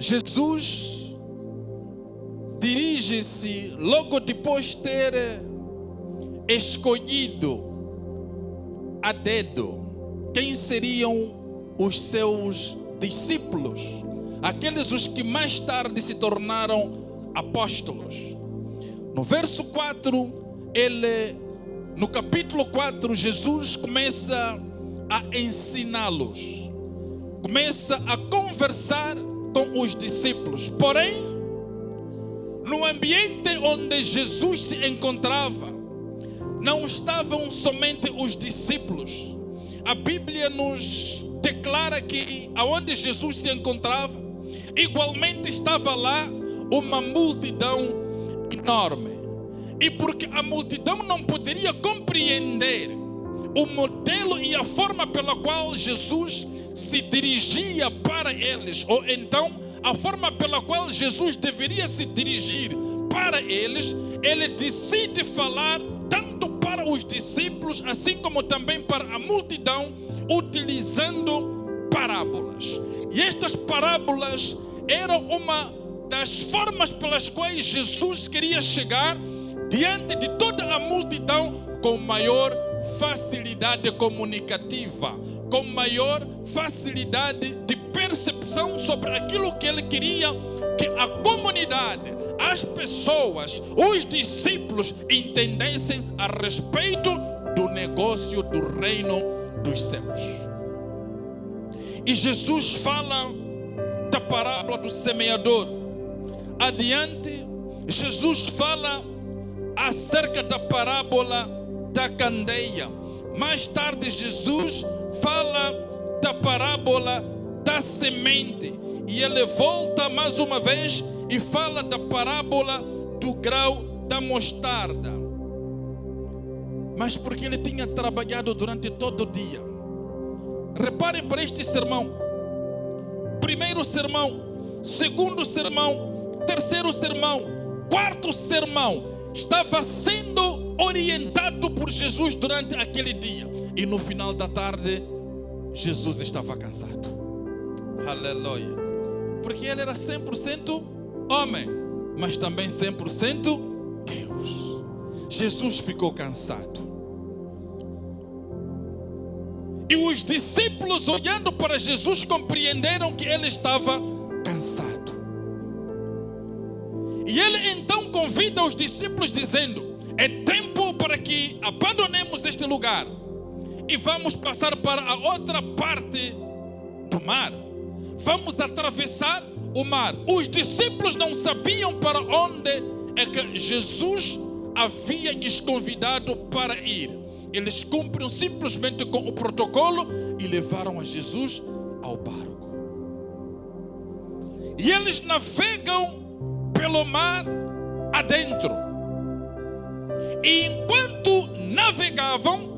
Jesus dirige-se logo depois de ter escolhido a dedo quem seriam os seus discípulos, aqueles os que mais tarde se tornaram apóstolos. No verso 4, no capítulo 4, Jesus começa a ensiná-los, começa a conversar com os discípulos. Porém, no ambiente onde Jesus se encontrava, não estavam somente os discípulos. A Bíblia nos declara que aonde Jesus se encontrava, igualmente estava lá uma multidão enorme. E porque a multidão não poderia compreender o modelo e a forma pela qual Jesus se dirigia para eles, ou então a forma pela qual Jesus deveria se dirigir para eles, ele decide falar tanto para os discípulos, assim como também para a multidão, utilizando parábolas. E estas parábolas eram uma das formas pelas quais Jesus queria chegar diante de toda a multidão com maior facilidade comunicativa, com maior facilidade de percepção sobre aquilo que ele queria que a comunidade, as pessoas, os discípulos entendessem a respeito do negócio do reino dos céus. E Jesus fala da parábola do semeador. Adiante, Jesus fala acerca da parábola da candeia. Mais tarde, Jesus fala da parábola da semente. E ele volta mais uma vez e fala da parábola do grão da mostarda. Mas porque ele tinha trabalhado durante todo o dia. Reparem para este sermão. Primeiro sermão, segundo sermão, terceiro sermão, quarto sermão. Estava sendo orientado por Jesus durante aquele dia. E no final da tarde, Jesus estava cansado. Aleluia. Porque ele era 100% homem, mas também 100% Deus. Jesus ficou cansado. E os discípulos, olhando para Jesus, compreenderam que ele estava cansado. E ele então convida os discípulos dizendo: é tempo para que abandonemos este lugar e vamos passar para a outra parte do mar. Vamos atravessar o mar. Os discípulos não sabiam para onde é que Jesus havia lhes convidado para ir. Eles cumpriram simplesmente com o protocolo e levaram a Jesus ao barco. E eles navegam pelo mar adentro. E enquanto navegavam,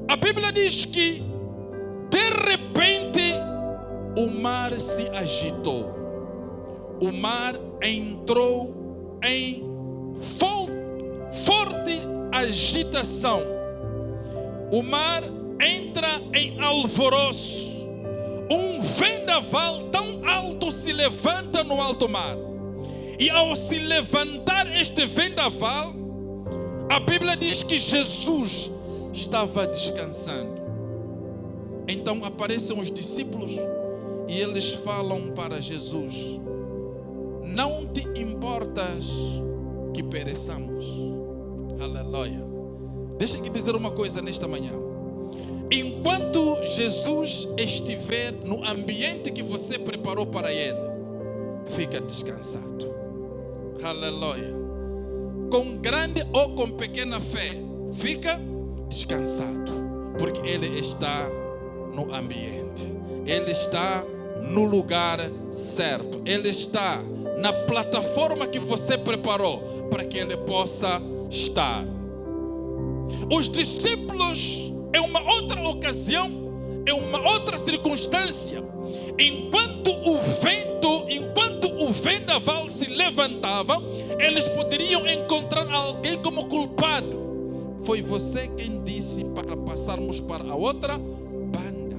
a Bíblia diz que de repente o mar se agitou. O mar entrou em forte agitação. O mar entra em alvoroço. Um vendaval tão alto se levanta no alto mar. E ao se levantar este vendaval, a Bíblia diz que Jesus estava descansando. Então aparecem os discípulos e eles falam para Jesus: não te importas que pereçamos? Aleluia. Deixa eu dizer uma coisa nesta manhã. Enquanto Jesus estiver no ambiente que você preparou para ele, fica descansado. Aleluia. Com grande ou com pequena fé, fica descansado, porque ele está no ambiente, ele está no lugar certo, ele está na plataforma que você preparou para que ele possa estar. Os discípulos, em uma outra ocasião, em uma outra circunstância, enquanto o vendaval se levantava, eles poderiam encontrar alguém como culpado. Foi você quem disse para passarmos para a outra banda.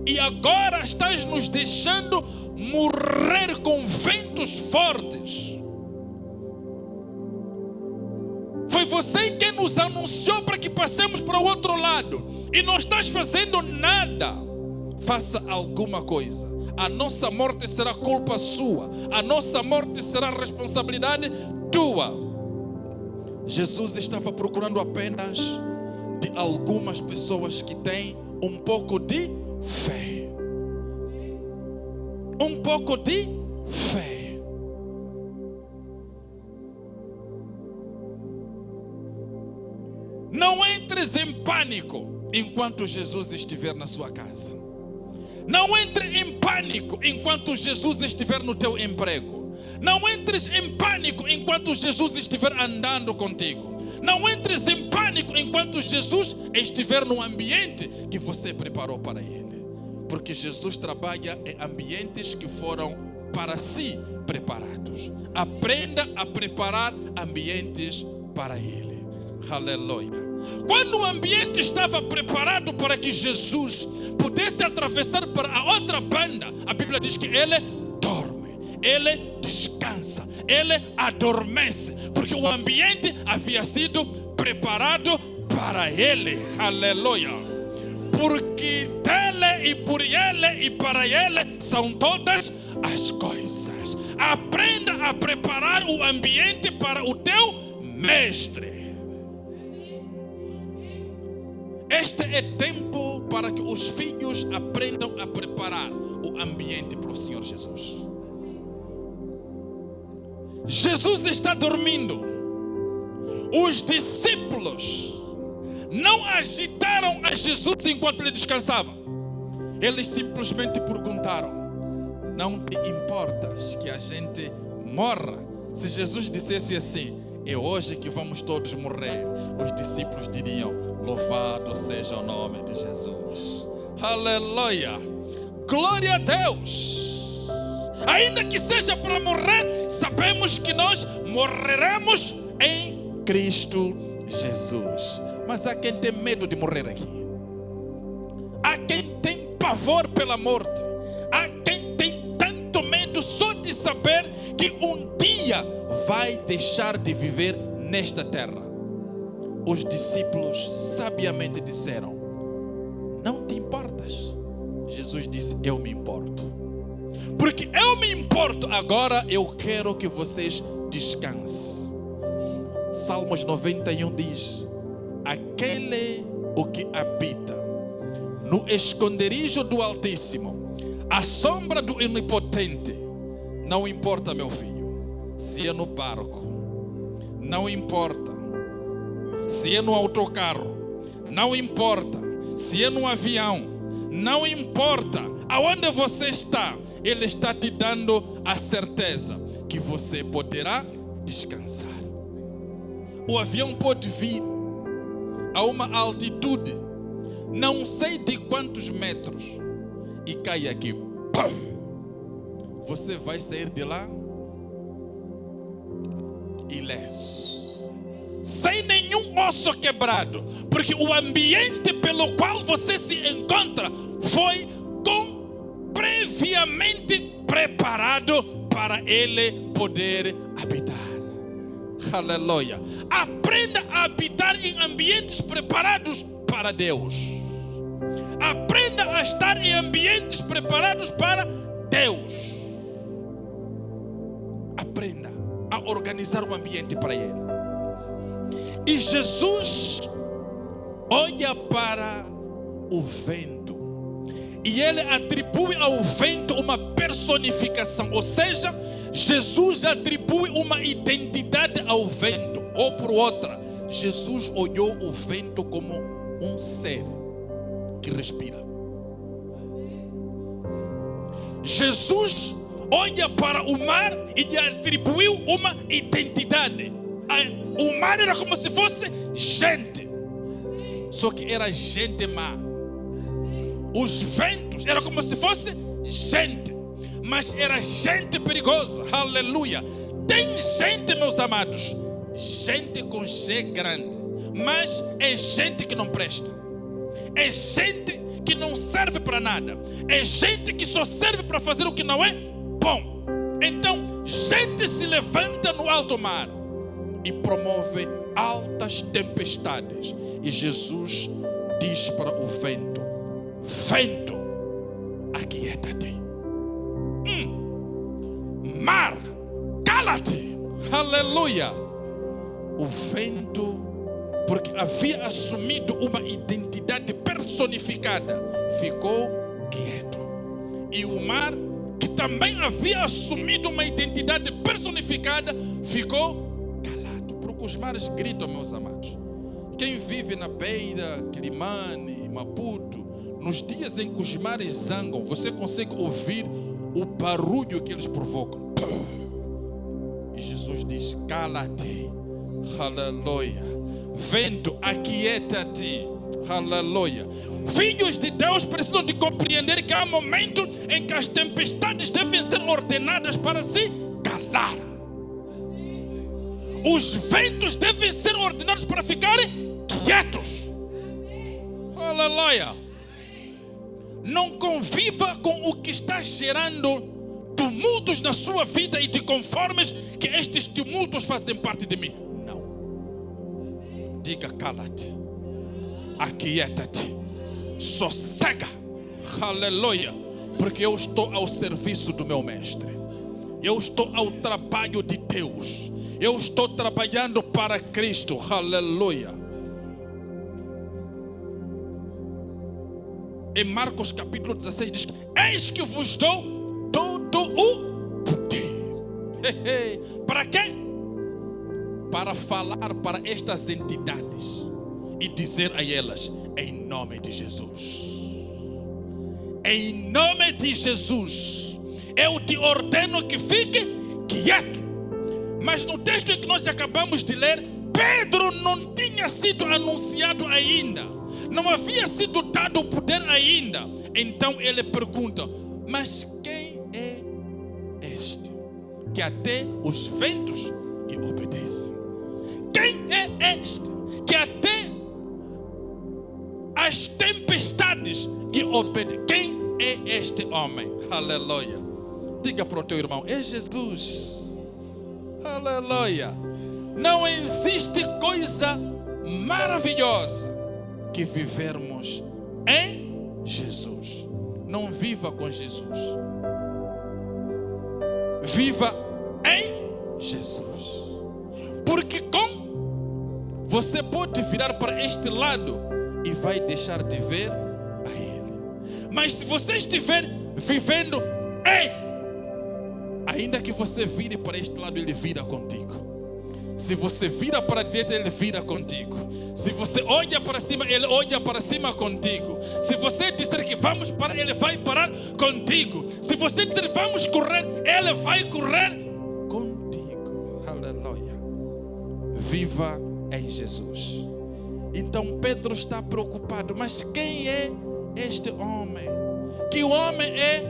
e agora estás nos deixando morrer com ventos fortes. Foi você quem nos anunciou para que passemos para o outro lado e não estás fazendo nada. Faça alguma coisa. A nossa morte será culpa sua. A nossa morte será responsabilidade tua. Jesus estava procurando apenas de algumas pessoas que têm um pouco de fé. Um pouco de fé. Não entres em pânico enquanto Jesus estiver na sua casa. Não entre em pânico enquanto Jesus estiver no teu emprego. Não entres em pânico enquanto Jesus estiver andando contigo. Não entres em pânico enquanto Jesus estiver no ambiente que você preparou para Ele. Porque Jesus trabalha em ambientes que foram para si preparados. Aprenda a preparar ambientes para Ele. Aleluia. Quando o ambiente estava preparado para que Jesus pudesse atravessar para a outra banda, a Bíblia diz que Ele dorme, Ele descansa, Ele adormece, porque o ambiente havia sido preparado para Ele. Aleluia. Porque dele e por Ele e para Ele são todas as coisas. Aprenda a preparar o ambiente para o teu mestre. Este é tempo para que os filhos aprendam a preparar o ambiente para o Senhor Jesus. Jesus está dormindo. Os discípulos não agitaram a Jesus enquanto ele descansava. Eles simplesmente perguntaram: não te importas que a gente morra? Se Jesus dissesse assim: é hoje que vamos todos morrer, os discípulos diriam: louvado seja o nome de Jesus. Aleluia. Glória a Deus. Ainda que seja para morrer, sabemos que nós morreremos em Cristo Jesus. Mas há quem tem medo de morrer aqui. Há quem tem pavor pela morte. Há quem tem tanto medo só de saber que um dia vai deixar de viver nesta terra. Os discípulos sabiamente disseram: não te importas? Jesus disse: eu me importo. Porque eu me importo, agora eu quero que vocês descansem. Salmos 91 diz: aquele o que habita no esconderijo do Altíssimo, à sombra do Onipotente, não importa, meu filho, se é no barco, não importa se é no autocarro, não importa se é no avião, não importa aonde você está, Ele está te dando a certeza que você poderá descansar. O avião pode vir a uma altitude, não sei de quantos metros, e cai aqui. Pum! Você vai sair de lá ileso, sem nenhum osso quebrado, porque o ambiente pelo qual você se encontra foi previamente preparado para ele poder habitar. Aleluia. Aprenda a habitar em ambientes preparados para Deus. Aprenda a estar em ambientes preparados para Deus. Aprenda a organizar um ambiente para Ele. E Jesus olha para o vento e Ele atribui ao vento uma personificação, ou seja, Jesus atribui uma identidade ao vento. Ou por outra, Jesus olhou o vento como um ser que respira. Jesus olha para o mar e lhe atribuiu uma identidade. O mar era como se fosse gente, só que era gente má. Os ventos eram como se fosse gente, mas era gente perigosa. Aleluia. Tem gente, meus amados, gente com G grande, mas é gente que não presta. É gente que não serve para nada. É gente que só serve para fazer o que não é bom. Então, gente se levanta no alto mar e promove altas tempestades. E Jesus diz para o vento: vento, aquieta-te. Mar, cala-te. Aleluia. O vento, porque havia assumido uma identidade personificada, ficou quieto. E o mar, que também havia assumido uma identidade personificada, ficou calado. Porque os mares gritam, meus amados. Quem vive na beira, Quilimane, Maputo, nos dias em que os mares zangam, você consegue ouvir o barulho que eles provocam. E Jesus diz: cala-te. Aleluia. Vento, aquieta-te. Aleluia. Filhos de Deus precisam de compreender que há momentos em que as tempestades devem ser ordenadas para se calar. Os ventos devem ser ordenados para ficarem quietos. Aleluia. Não conviva com o que está gerando tumultos na sua vida e te conformes que estes tumultos fazem parte de mim. Não. Diga: cala-te, aquieta-te, sossega. Aleluia. Porque eu estou ao serviço do meu mestre. Eu estou ao trabalho de Deus. Eu estou trabalhando para Cristo. Aleluia. Em Marcos capítulo 16 diz: eis que vos dou todo o poder. Para quê? Para falar para estas entidades e dizer a elas: em nome de Jesus, em nome de Jesus, eu te ordeno que fique quieto. Mas no texto que nós acabamos de ler, Pedro não tinha sido anunciado ainda, não havia sido dado o poder ainda. Então ele pergunta: mas quem é este que até os ventos lhe obedecem? Quem é este que até as tempestades lhe obedecem? Quem é este homem? Aleluia. Diga para o teu irmão: é Jesus. Aleluia. Não existe coisa maravilhosa que vivermos em Jesus. Não viva com Jesus, viva em Jesus. Porque você pode virar para este lado e vai deixar de ver a Ele. Mas se você estiver vivendo ainda que você vire para este lado, Ele vira contigo. Se você vira para a direita, Ele vira contigo. Se você olha para cima, Ele olha para cima contigo. Se você disser que vamos parar, Ele vai parar contigo. Se você disser vamos correr, Ele vai correr contigo. Aleluia. Viva em Jesus. Então Pedro está preocupado. Mas quem é este homem? Que homem é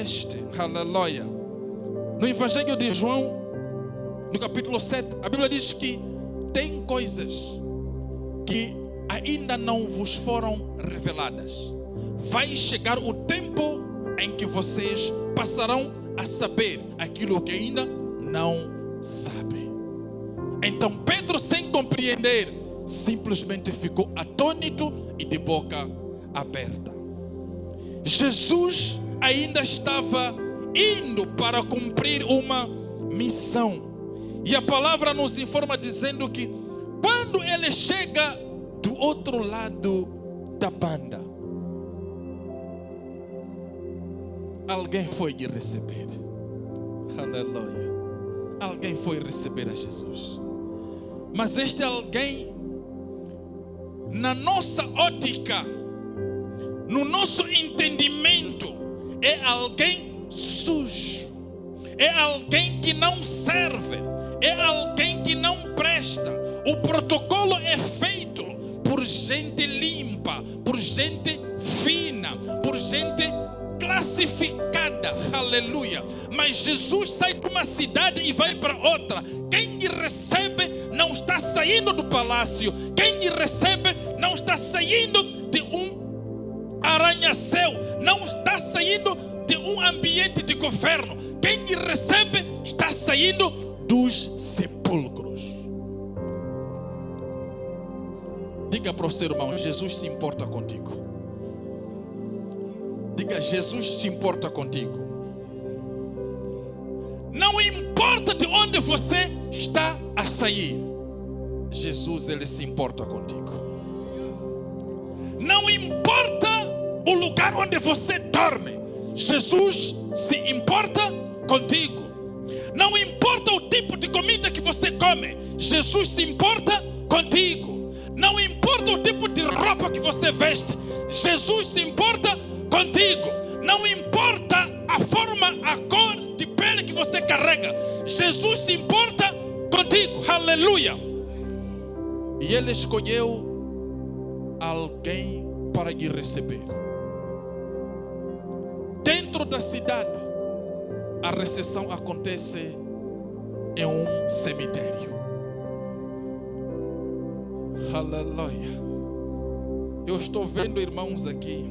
este? Aleluia. No Evangelho de João, no capítulo 7, a Bíblia diz que tem coisas que ainda não vos foram reveladas. Vai chegar o tempo em que vocês passarão a saber aquilo que ainda não sabem. Então Pedro, sem compreender, simplesmente ficou atônito e de boca aberta. Jesus ainda estava indo para cumprir uma missão. E a palavra nos informa dizendo que quando ele chega do outro lado da banda, alguém foi lhe receber. Aleluia. Alguém foi receber a Jesus. Mas este alguém, na nossa ótica, no nosso entendimento, é alguém sujo. É alguém que não serve. É alguém que não presta. O protocolo é feito por gente limpa, por gente fina, por gente classificada. Aleluia. Mas Jesus sai de uma cidade e vai para outra. Quem lhe recebe não está saindo do palácio. Quem lhe recebe não está saindo de um arranha-céu, não está saindo de um ambiente de governo. Quem recebe está saindo dos sepulcros. Diga para o seu irmão: Jesus se importa contigo. Diga: Jesus se importa contigo. Não importa de onde você está a sair, Jesus, ele se importa contigo. Não importa o lugar onde você dorme, Jesus se importa contigo. Não importa o tipo de comida que você come, Jesus se importa contigo. Não importa o tipo de roupa que você veste, Jesus se importa contigo. Não importa a forma, a cor de pele que você carrega, Jesus se importa contigo. Aleluia. E ele escolheu alguém para lhe receber. Dentro da cidade, a recepção acontece em um cemitério. Aleluia. Eu estou vendo irmãos aqui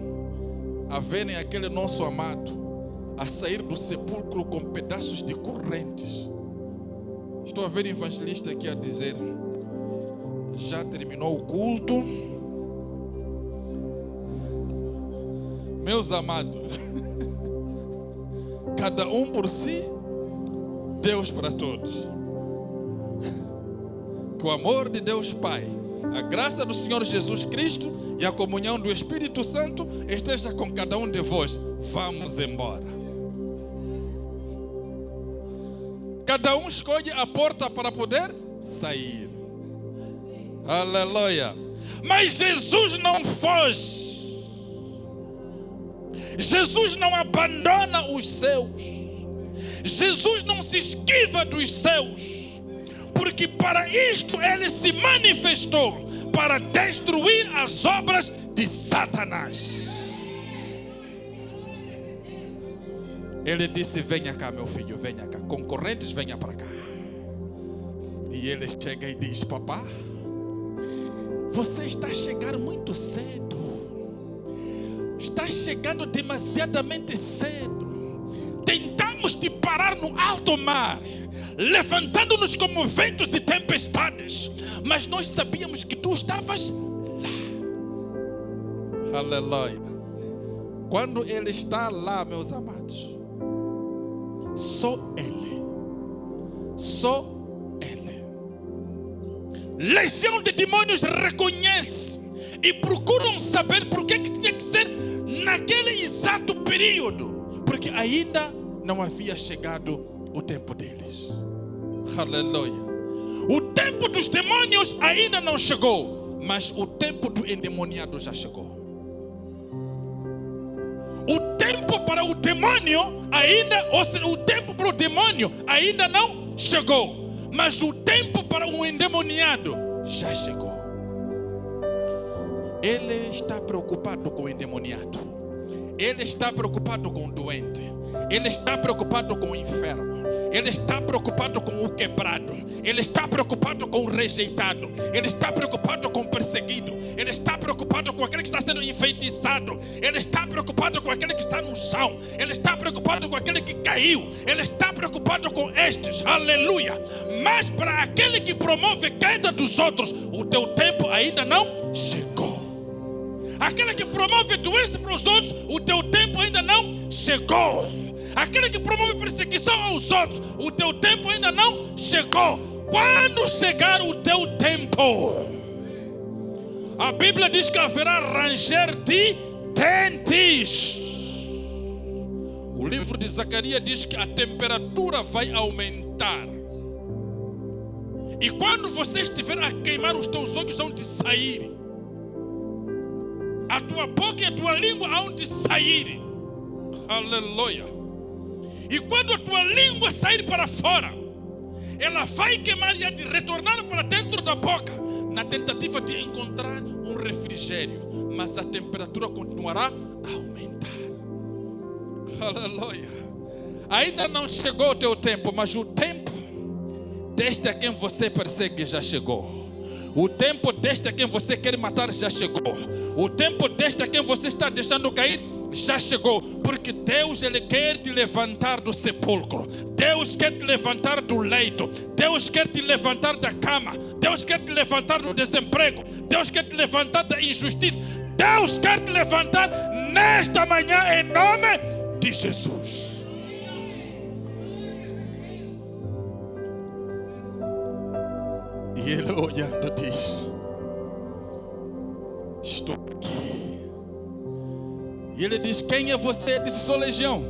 a verem aquele nosso amado a sair do sepulcro com pedaços de correntes. Estou a ver evangelista aqui a dizer: já terminou o culto. Meus amados, cada um por si, Deus para todos. Que o amor de Deus Pai, a graça do Senhor Jesus Cristo e a comunhão do Espírito Santo esteja com cada um de vós. Vamos embora. Cada um escolhe a porta para poder sair. Aleluia. Mas Jesus não foge. Jesus não abandona os seus. Jesus não se esquiva dos seus. Porque para isto ele se manifestou, para destruir as obras de Satanás. Ele disse: venha cá, meu filho, venha cá. Concorrentes, venha para cá. E ele chega e diz: papá, você está a chegar muito cedo. Está chegando demasiadamente cedo. Tentamos te parar no alto mar, levantando-nos como ventos e tempestades, mas nós sabíamos que tu estavas lá. Aleluia. Quando ele está lá, meus amados, só ele, legião de demônios reconhece e procuram saber por que tinha que ser naquele exato período, porque ainda não havia chegado o tempo deles. Aleluia. O tempo dos demônios ainda não chegou, mas o tempo do endemoniado já chegou. O tempo para o demônio ainda, ou seja, o tempo para o demônio ainda não chegou, mas o tempo para o endemoniado já chegou. Ele está preocupado com o endemoniado. Ele está preocupado com o doente. Ele está preocupado com o enfermo. Ele está preocupado com o quebrado. Ele está preocupado com o rejeitado. Ele está preocupado com o perseguido. Ele está preocupado com aquele que está sendo enfeitiçado. Ele está preocupado com aquele que está no chão. Ele está preocupado com aquele que caiu. Ele está preocupado com estes. Aleluia. Mas para aquele que promove queda dos outros, o teu tempo ainda não chegou. Aquele que promove doença para os outros, o teu tempo ainda não chegou. Aquele que promove perseguição aos outros, o teu tempo ainda não chegou. Quando chegar o teu tempo, a Bíblia diz que haverá ranger de dentes. O livro de Zacarias diz que a temperatura vai aumentar. E quando você estiver a queimar, os teus olhos vão te sair. A tua boca e a tua língua hão de sair. Aleluia. E quando a tua língua sair para fora, ela vai queimar e há de retornar para dentro da boca, na tentativa de encontrar um refrigério. Mas a temperatura continuará a aumentar. Aleluia. Ainda não chegou o teu tempo, mas o tempo deste a quem você persegue já chegou. O tempo deste a quem você quer matar já chegou. O tempo deste a quem você está deixando cair já chegou. Porque Deus, Ele quer te levantar do sepulcro. Deus quer te levantar do leito. Deus quer te levantar da cama. Deus quer te levantar do desemprego. Deus quer te levantar da injustiça. Deus quer te levantar nesta manhã em nome de Jesus. E ele olhando diz: estou aqui. E ele diz: quem é você? Ele disse: sou legião.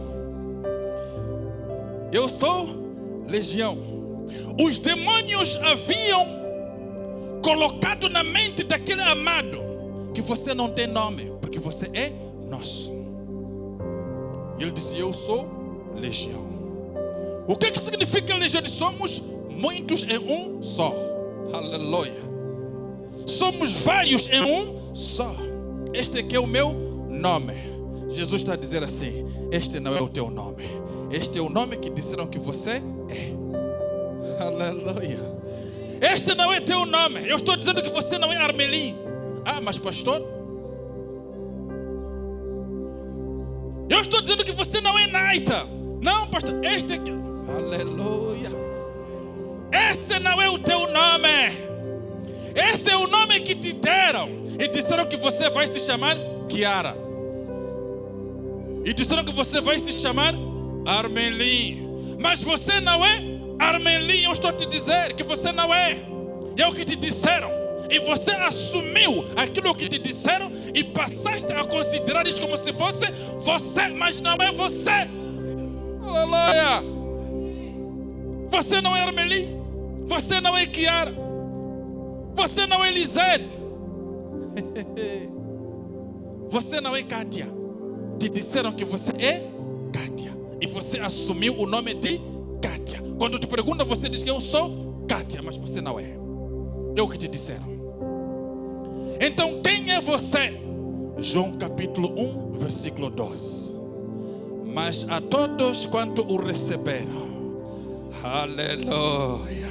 Eu sou legião. Os demônios haviam colocado na mente daquele amado que você não tem nome, porque você é nosso. E ele disse: eu sou legião. O que significa legião? Somos muitos em um só. Aleluia. Somos vários em um só. Este aqui é o meu nome. Jesus está a dizer assim: este não é o teu nome. Este é o nome que disseram que você é. Aleluia. Este não é teu nome. Eu estou dizendo que você não é Armelim. Ah, mas pastor, eu estou dizendo que você não é Naita. Não, pastor, este aqui. Aleluia. Esse não é o teu nome. Esse é o nome que te deram. E disseram que você vai se chamar Kiara. E disseram que você vai se chamar Armelim. Mas você não é Armelim. Eu estou a te dizer que você não é. É o que te disseram. E você assumiu aquilo que te disseram e passaste a considerar isso como se fosse você, mas não é você. Aleluia. Você não é Armelim. Você não é Kiara. Você não é Lisete. Você não é Kátia. Te disseram que você é Kátia. E você assumiu o nome de Kátia. Quando te perguntam, você diz que eu sou Kátia, mas você não é. É o que te disseram. Então, quem é você? João capítulo 1, versículo 12. Mas a todos quanto o receberam. Aleluia.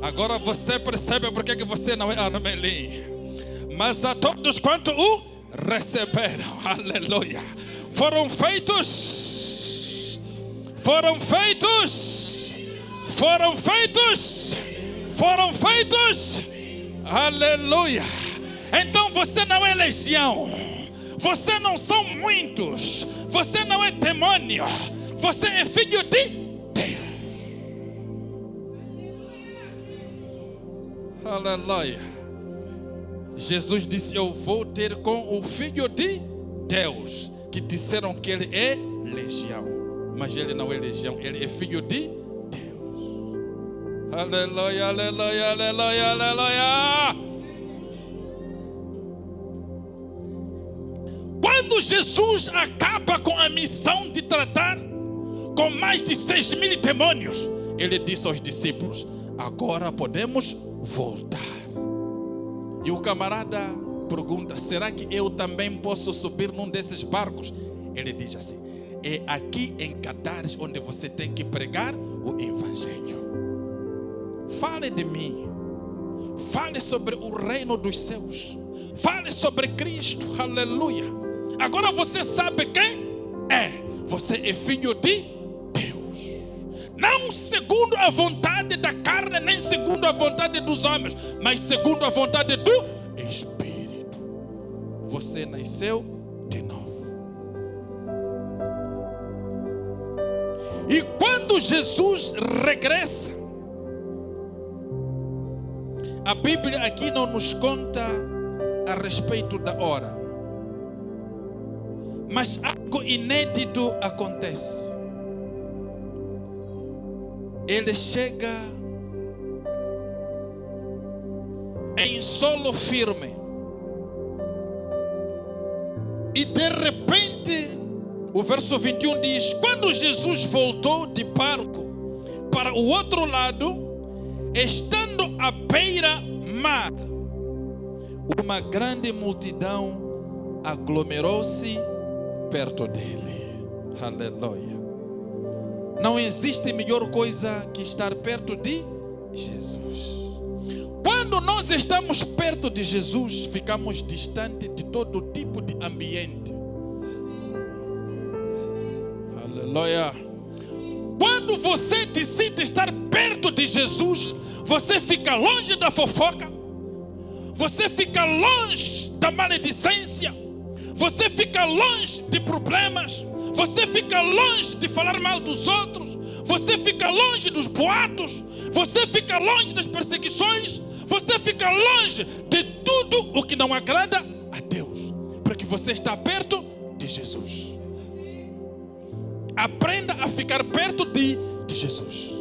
Agora você percebe porque que você não é Armelim. Mas a todos quanto o receberam. Aleluia. Foram feitos. Aleluia. Então você não é legião. Você não são muitos. Você não é demônio. Você é filho de Deus. Aleluia. Jesus disse: eu vou ter com o filho de Deus. Que disseram que ele é legião. Mas ele não é legião. Ele é filho de Deus. Aleluia, aleluia, aleluia, aleluia. Quando Jesus acaba com a missão de tratar com mais de 6.000 demônios, ele disse aos discípulos: agora podemos voltar. E o camarada pergunta: será que eu também posso subir num desses barcos? Ele diz assim: é aqui em Cadares onde você tem que pregar o evangelho. Fale de mim. Fale sobre o reino dos céus. Fale sobre Cristo. Aleluia. Agora você sabe quem é. Você é filho de Deus. Não segundo a vontade da carne, nem segundo a vontade dos homens, mas segundo a vontade do Espírito. Você nasceu de novo. E quando Jesus regressa, a Bíblia aqui não nos conta a respeito da hora, mas algo inédito acontece. Ele chega em solo firme e de repente o verso 21 diz: quando Jesus voltou de barco para o outro lado, estando à beira-mar, uma grande multidão aglomerou-se perto dele. Aleluia. Não existe melhor coisa que estar perto de Jesus. Quando Quando nós estamos perto de Jesus, ficamos distantes de todo tipo de ambiente. Aleluia. Quando você decide estar perto de Jesus, você fica longe da fofoca, você fica longe da maledicência, você fica longe de problemas, você fica longe de falar mal dos outros, você fica longe dos boatos, você fica longe das perseguições, você fica longe de tudo o que não agrada a Deus, porque você está perto de Jesus. Aprenda a ficar perto de Jesus.